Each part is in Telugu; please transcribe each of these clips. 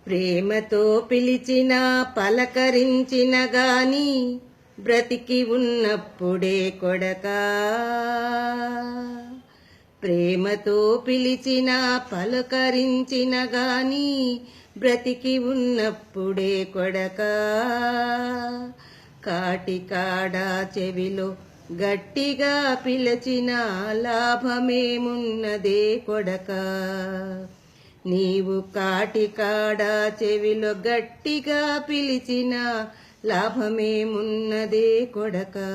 ప్రేమతో పిలిచిన పలకరించిన గాని బ్రతికి ఉన్నప్పుడే కొడకా. ప్రేమతో పిలిచిన పలకరించిన గాని బ్రతికి ఉన్నప్పుడే కొడకా. కాటికాడా చెవిలో గట్టిగా పిలిచిన లాభమేమున్నదే కొడకా. నీవు కాటికాడా చెవిలో గట్టిగా పిలిచిన లాభమేమున్నదే కొడకా.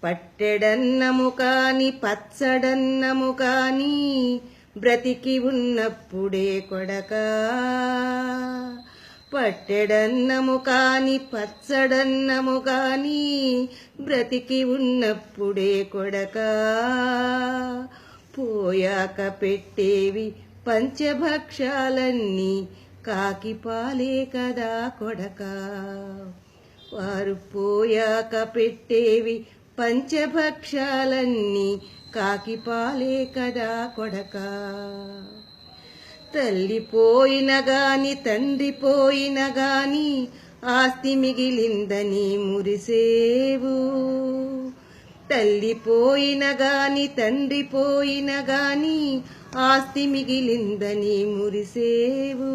పట్టెడన్నము కాని పచ్చడన్నము కాని బ్రతికి ఉన్నప్పుడే కొడకా. పట్టెడన్నము కాని పచ్చడన్నము కాని బ్రతికి ఉన్నప్పుడే కొడకా. పోయాక పెట్టేవి పంచభక్షాలన్నీ కాకి పాలే కదా కొడకా. వారు పోయాక పెట్టేవి పంచభక్షాలన్నీ కాకి పాలే కదా కొడకా. తల్లి పోయిన గాని తండ్రి పోయిన గాని ఆస్తి మిగిలిందని మురిసేవు. తల్లి పోయిన గాని తండ్రి పోయిన గాని ఆస్తి మిగిలిందని మురిసేవు.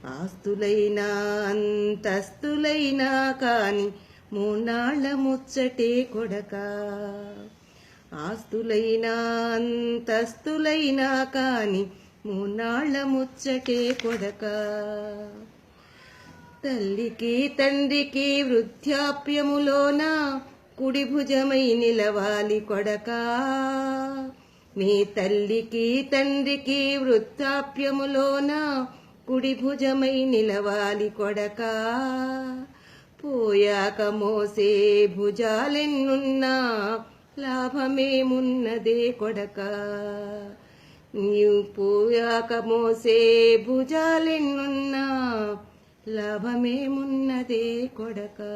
ఆస్తులైనా అంతస్తులైనా కాని మూనాళ్ళ ముచ్చటే కొడకా. ఆస్తులైనా అంతస్తులైనా కాని మూనాళ్ళ ముచ్చటే కొడకా. తల్లికి తండ్రికి వృద్ధాప్యములోన కుడి భుజమై నిలవాలి కొడకా. మీ తల్లికి తండ్రికి వృద్ధాప్యములోన కుడి భుజమై నిలవాలి కొడకా. పోయాక మోసే భుజాలెన్నున్నా లాభమేమున్నదే కొడకా. నీవు పోయాక మోసే భుజాలెన్నున్నా లాభమేమున్నదే కొడకా.